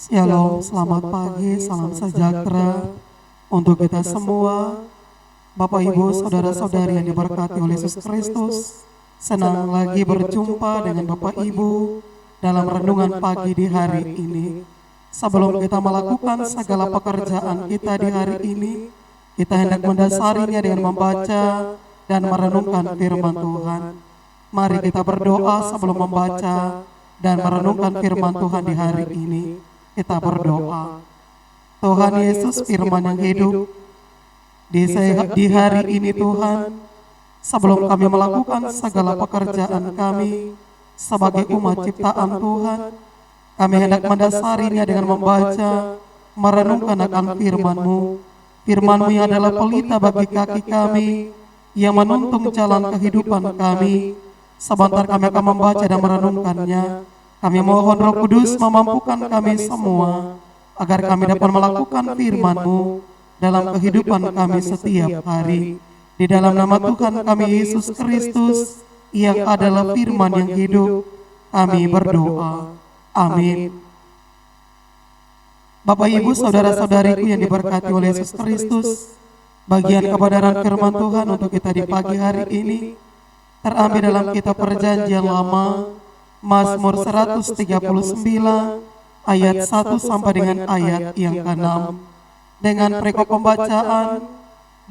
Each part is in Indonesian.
Shalom, selamat pagi, salam sejahtera untuk kita semua. Bapak, Ibu, Saudara-saudari yang diberkati oleh Yesus Kristus, senang lagi berjumpa dengan Bapak Ibu dalam renungan pagi di hari ini. Sebelum kita melakukan segala pekerjaan kita di hari ini, kita hendak mendasarinya dengan membaca dan merenungkan firman Tuhan. Mari kita berdoa sebelum membaca dan merenungkan firman Tuhan di hari ini. Kita berdoa. Tuhan Yesus, firman yang hidup, di hari ini Tuhan, sebelum kami melakukan segala pekerjaan kami sebagai umat ciptaan Tuhan, kami hendak mendasarinya dengan membaca, merenungkan akan firman-Mu. Firman-Mu yang adalah pelita bagi kaki kami, yang menuntun jalan kehidupan kami. Sebentar kami akan membaca dan merenungkannya. Kami mohon Roh Kudus memampukan kami semua, agar kami dapat melakukan firman-Mu dalam kehidupan kami setiap hari. Di dalam nama Tuhan kami Yesus Kristus, yang adalah firman yang hidup, kami berdoa. Amin. Bapak, Ibu, Saudara-saudariku yang diberkati oleh Yesus Kristus, bagian kebenaran firman Tuhan untuk kita di pagi hari ini terambil dalam kitab Perjanjian Lama, Mazmur 139 ayat 1 sampai dengan ayat yang ke-6. Dengan perikop pembacaan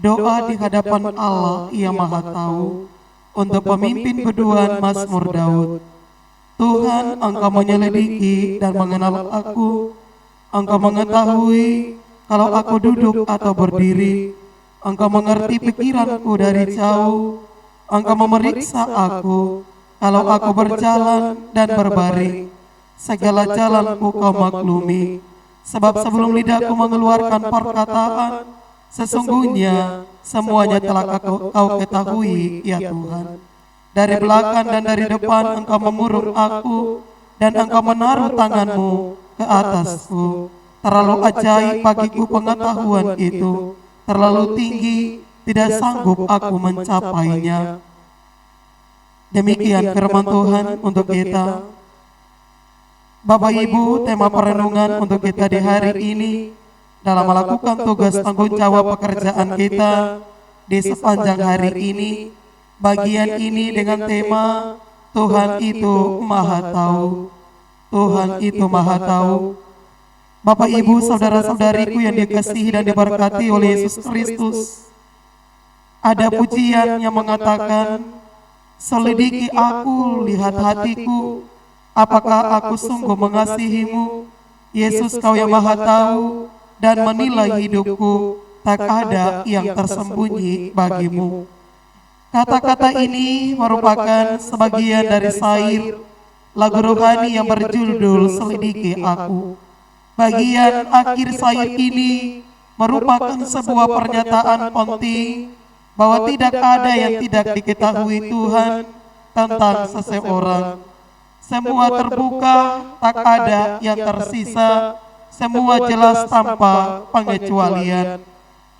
doa di hadapan Allah yang Maha Tahu untuk pemimpin beduan Mazmur Daud. Tuhan, Engkau menyelidiki dan mengenal aku. Engkau mengetahui kalau aku duduk atau berdiri. Engkau mengerti pikiranku dari jauh. Engkau memeriksa aku kalau aku berjalan dan berbaring. Segala jalanku Kau maklumi. Sebab sebelum lidahku mengeluarkan perkataan, sesungguhnya semuanya telah Kau ketahui, ya Tuhan. Dari belakang dan dari depan Engkau memurung aku, dan Engkau menaruh tangan-Mu ke atasku. Terlalu ajaib bagiku pengetahuan itu, terlalu tinggi, tidak sanggup aku mencapainya. Demikian firman Tuhan untuk kita. Bapak, Ibu, tema perenungan untuk kita di hari ini dalam melakukan tugas tanggung jawab pekerjaan kita di sepanjang hari ini. Bagian ini dengan tema Tuhan itu Maha Tahu. Tuhan itu Maha Tahu. Bapak, Ibu, Saudara-saudariku yang dikasihi dan diberkati oleh Yesus Kristus, ada pujian yang mengatakan, selidiki aku, lihat hatiku, apakah aku sungguh mengasihi-Mu. Yesus, Kau yang Maha Tahu dan menilai hidupku, tak ada yang tersembunyi bagi-Mu. Kata-kata ini merupakan sebagian dari syair lagu rohani yang berjudul Selidiki Aku. Bagian akhir syair ini merupakan sebuah pernyataan penting bahwa tidak ada yang tidak diketahui Tuhan tentang seseorang. Semua terbuka, tak ada yang tersisa, semua jelas tanpa pengecualian.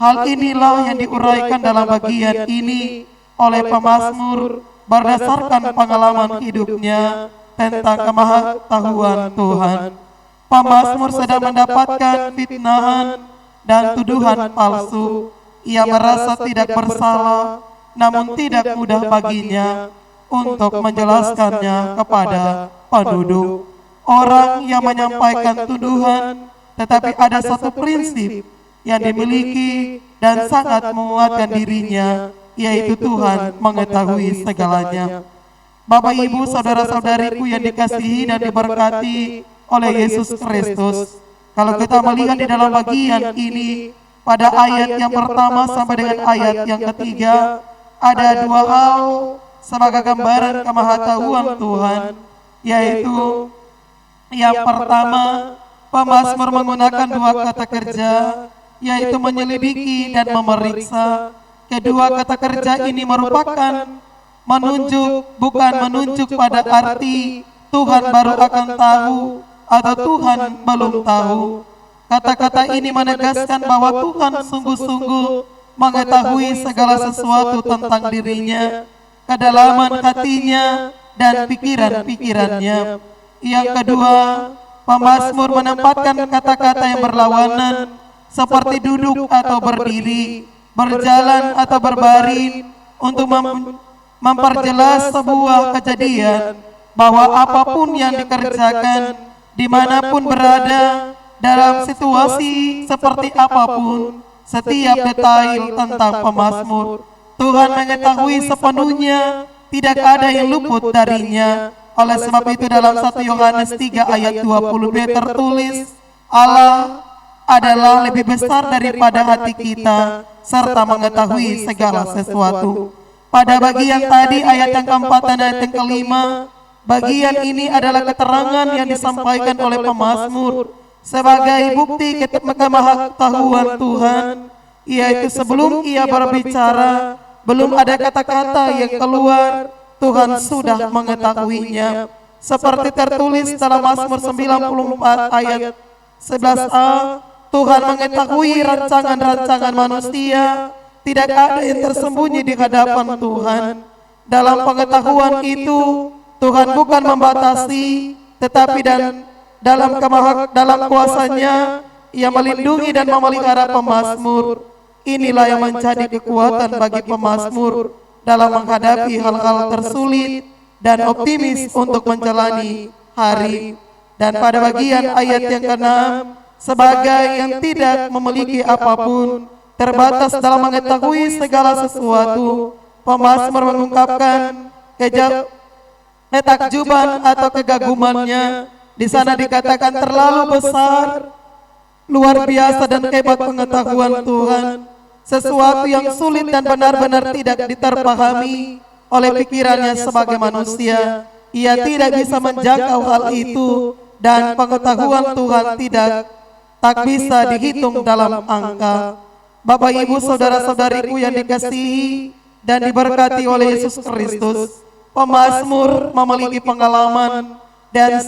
Hal inilah yang diuraikan dalam bagian ini oleh pemazmur berdasarkan pengalaman hidupnya tentang kemahatauan Tuhan. Pemazmur sedang mendapatkan fitnahan dan tuduhan palsu. Ia merasa tidak bersalah, namun tidak mudah baginya untuk menjelaskannya kepada penduduk. Orang yang menyampaikan tuduhan, tetapi ada satu prinsip yang dimiliki dan sangat menguatkan dirinya, yaitu Tuhan mengetahui segalanya. Bapak, Ibu, Saudara-saudariku yang dikasihi dan diberkati oleh Yesus Kristus, kalau kita melihat di dalam bagian ini, pada ayat yang pertama sampai dengan ayat yang ketiga, ada dua hal sebagai gambaran kemahatauan Tuhan, yaitu yang pertama, pemazmur menggunakan dua kata kerja, yaitu menyelidiki dan memeriksa. Kedua kata kerja ini merupakan menunjuk, bukan menunjuk pada arti Tuhan baru akan tahu atau Tuhan belum tahu. Kata-kata ini menegaskan bahwa Tuhan sungguh-sungguh mengetahui segala sesuatu tentang dirinya, kedalaman hatinya dan pikiran-pikirannya. Yang kedua, Pemazmur menempatkan kata-kata yang berlawanan seperti duduk atau berdiri, berjalan atau berbaring untuk memperjelas sebuah kejadian bahwa apapun yang dikerjakan dimanapun berada dalam situasi seperti apapun, setiap detail tentang pemazmur Tuhan mengetahui sepenuhnya, tidak ada yang luput darinya. Oleh sebab itu dalam 1 Yohanes 3 ayat 20b tertulis, Allah adalah lebih besar daripada hati kita, serta mengetahui segala sesuatu. Pada bagian tadi ayat yang keempat dan ayat yang kelima, bagian ini adalah keterangan yang disampaikan oleh pemazmur sebagai bukti kemahatauan Tuhan, yaitu sebelum ia berbicara, belum ada kata-kata yang keluar, Tuhan sudah mengetahuinya. Seperti tertulis dalam Mazmur 94 ayat 11a, Tuhan mengetahui rancangan-rancangan manusia, tidak ada yang tersembunyi di hadapan Tuhan. Dalam pengetahuan itu, Tuhan bukan membatasi, tetapi dalam kuasanya, Ia melindungi dan memelihara pemazmur. Inilah yang menjadi kekuatan bagi pemazmur dalam menghadapi hal-hal tersulit dan optimis untuk menjalani hari. Dan pada bagian ayat yang ke-6, sebagai yang tidak memiliki apapun, terbatas dalam mengetahui segala sesuatu, pemazmur mengungkapkan ketakjuban atau kegagumannya. Di sana dikatakan terlalu besar, luar biasa dan hebat pengetahuan Tuhan. Sesuatu yang sulit dan benar-benar tidak diterpahami oleh pikirannya sebagai manusia. Ia tidak bisa menjangkau hal itu, dan pengetahuan Tuhan tak bisa dihitung dalam angka. Bapak, Ibu, saudara-saudariku yang dikasihi dan diberkati oleh Yesus Kristus, pemazmur memiliki pengalaman dan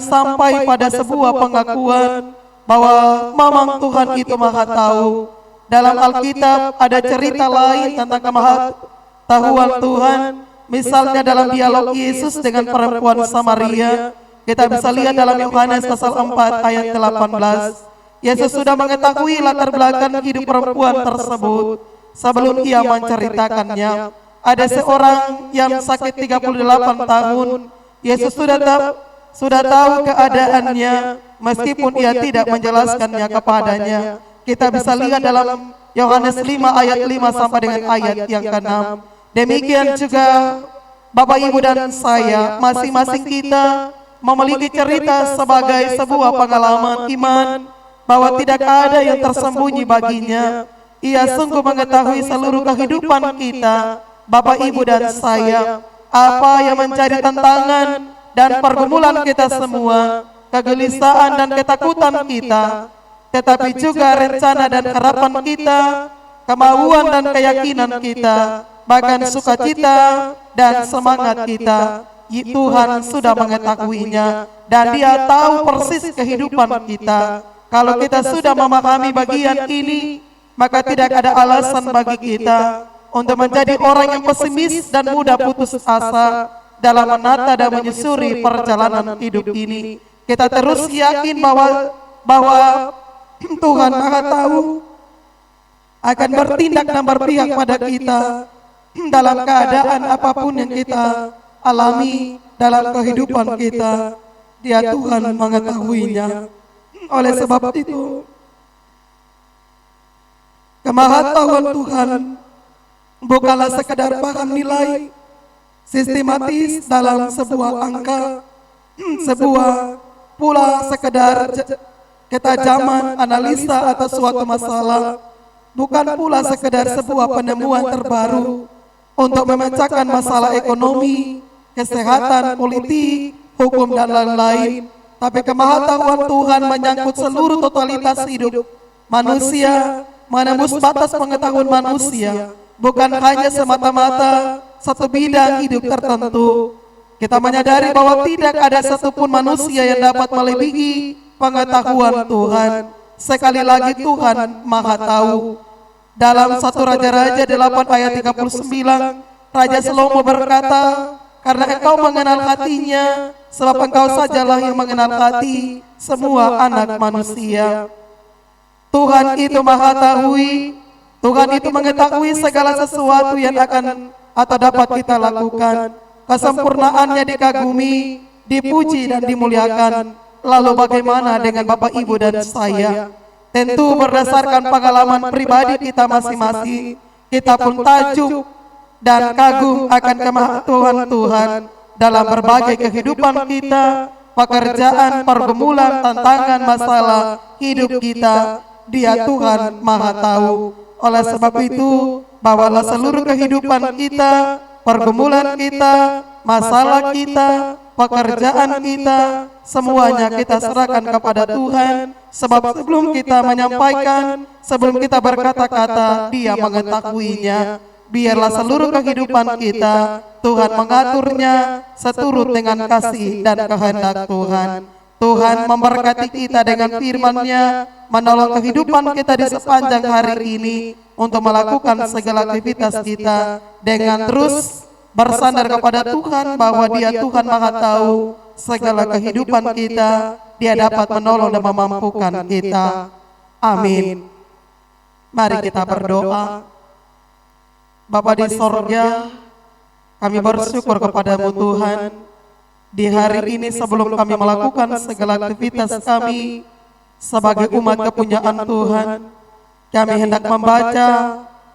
sampai pada sebuah pengakuan bahwa memang Tuhan itu Maha Tahu. Dalam Alkitab ada cerita lain tentang kemahatauan Tuhan. Misalnya dalam dialog Yesus dengan perempuan Samaria, kita bisa lihat dalam Yohanes pasal 4 ayat 18. Yesus sudah mengetahui latar belakang hidup perempuan tersebut sebelum ia menceritakannya. Ada seorang yang sakit 38 tahun. Yesus sudah tahu keadaannya, meskipun ia tidak menjelaskannya kepadanya. Kita bisa lihat dalam Yohanes 5 ayat 5 sampai dengan ayat yang ke-6. Demikian juga Bapak, Ibu, dan saya, masing-masing kita memiliki cerita sebagai sebuah pengalaman iman bahwa tidak ada yang tersembunyi baginya. Ia sungguh mengetahui seluruh kehidupan kita, Bapak, Ibu, dan saya, apa yang menjadi tantangan dan pergumulan kita semua, kegelisahan dan ketakutan kita, tetapi juga rencana dan harapan kita, kemauan dan keyakinan kita, bahkan sukacita dan semangat kita. Tuhan sudah mengetahuinya, dan Dia tahu persis kehidupan kita. Kalau kita sudah memahami bagian ini, maka tidak ada alasan bagi kita untuk menjadi orang yang pesimis dan mudah putus asa dalam menata dan menyusuri perjalanan hidup ini. Kita terus yakin bahwa Tuhan Maha Tahu akan bertindak dan berpihak pada kita dalam keadaan apapun yang kita alami dalam kehidupan kita. Dia Tuhan mengetahuinya. Oleh sebab itu, kemahatauan Tuhan bukanlah sekedar paham nilai sistematis dalam sebuah angka, sebuah pula sekedar ketajaman analisa atas suatu masalah, bukan pula sekedar sebuah penemuan terbaru untuk memecahkan masalah ekonomi, kesehatan, politik, hukum, dan lain-lain. Tapi kemahatauan Tuhan menyangkut seluruh totalitas hidup manusia, menembus batas pengetahuan manusia, bukan hanya semata-mata satu bidang hidup tertentu. Kita menyadari bahwa tidak ada satupun manusia yang dapat melebihi pengetahuan Tuhan. Sekali lagi Tuhan Maha Tahu. Dalam 1 Raja-Raja 8 ayat 39, Raja Salomo berkata, karena Engkau mengenal hatinya, sebab Engkau sajalah yang mengenal hati semua anak manusia. Tuhan itu maha tahui, Tuhan itu mengetahui segala sesuatu yang akan atau dapat kita lakukan. Kesempurnaannya dikagumi, dipuji dan dimuliakan. Lalu bagaimana dengan Bapak Ibu dan saya? Tentu berdasarkan pengalaman pribadi kita masing-masing, kita pun tajuk dan kagum akan kemahatuan Tuhan dalam berbagai kehidupan kita, pekerjaan, pergumulan, tantangan, masalah hidup kita. Dia Tuhan maha tahu. Oleh sebab itu, bawalah seluruh kehidupan kita, pergumulan kita, masalah kita, pekerjaan kita, semuanya kita serahkan kepada Tuhan. Sebab sebelum kita menyampaikan, sebelum kita berkata-kata, Dia mengetahuinya. Biarlah seluruh kehidupan kita, Tuhan mengaturnya seturut dengan kasih dan kehendak Tuhan. Tuhan memberkati kita dengan firman-Nya, menolong kehidupan kita di sepanjang hari ini untuk melakukan segala aktivitas kita dengan terus bersandar kepada Tuhan bahwa Dia Tuhan maha tahu segala kehidupan kita. Dia dapat menolong dan memampukan kita. Amin. Mari kita berdoa. Bapa di sorga, kami bersyukur kepadamu Tuhan. Di hari ini sebelum kami melakukan segala aktivitas kami sebagai umat kepunyaan Tuhan, kami hendak membaca,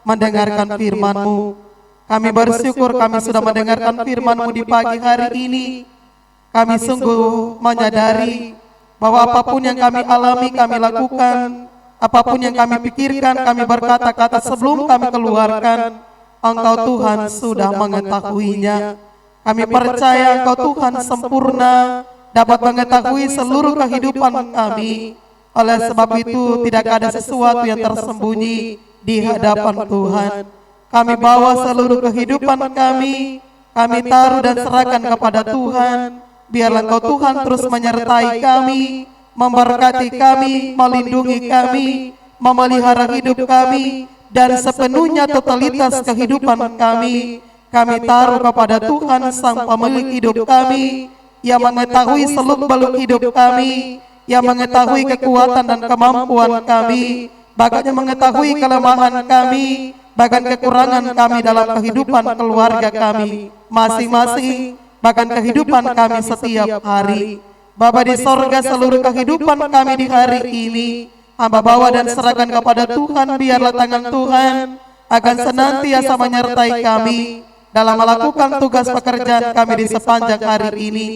mendengarkan firman-Mu. Kami bersyukur kami sudah mendengarkan firman-Mu di pagi hari ini. Kami sungguh menyadari bahwa apapun yang kami alami, kami lakukan, apapun yang kami pikirkan, kami berkata-kata sebelum kami keluarkan, Engkau Tuhan sudah mengetahuinya. Kami percaya Engkau Tuhan sempurna, dapat mengetahui seluruh kehidupan kami. Oleh sebab itu tidak ada sesuatu yang tersembunyi di hadapan Tuhan. Kami bawa seluruh kehidupan kami taruh dan serahkan kepada Tuhan. Biarlah Engkau Tuhan terus menyertai kami, memberkati kami, melindungi kami, memelihara hidup kami, dan sepenuhnya totalitas kehidupan kami taruh kepada Tuhan Sang Pemilik hidup kami, yang mengetahui seluk-beluk hidup kami, yang mengetahui kekuatan dan kemampuan kami, bahkan yang mengetahui kelemahan kami, bahkan kekurangan kami dalam kehidupan keluarga kami masing-masing, bahkan kehidupan kami setiap hari. Bapa di sorga, seluruh kehidupan kami di hari ini hamba bawa dan serahkan kepada Tuhan. Biarlah tangan Tuhan akan senantiasa menyertai kami dalam melakukan tugas pekerjaan kami di sepanjang hari ini,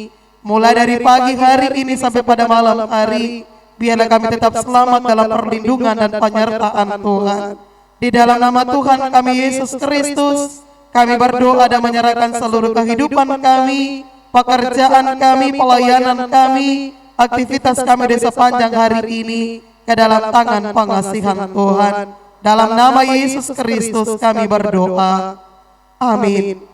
mulai dari pagi hari ini sampai pada malam hari. Biarlah kami tetap selamat dalam perlindungan dan penyertaan Tuhan. Di dalam nama Tuhan kami Yesus Kristus, kami berdoa dan menyerahkan seluruh kehidupan kami, pekerjaan kami, pelayanan kami, aktivitas kami di sepanjang hari ini ke dalam tangan pengasihan Tuhan. Dalam nama Yesus Kristus kami berdoa. Amin.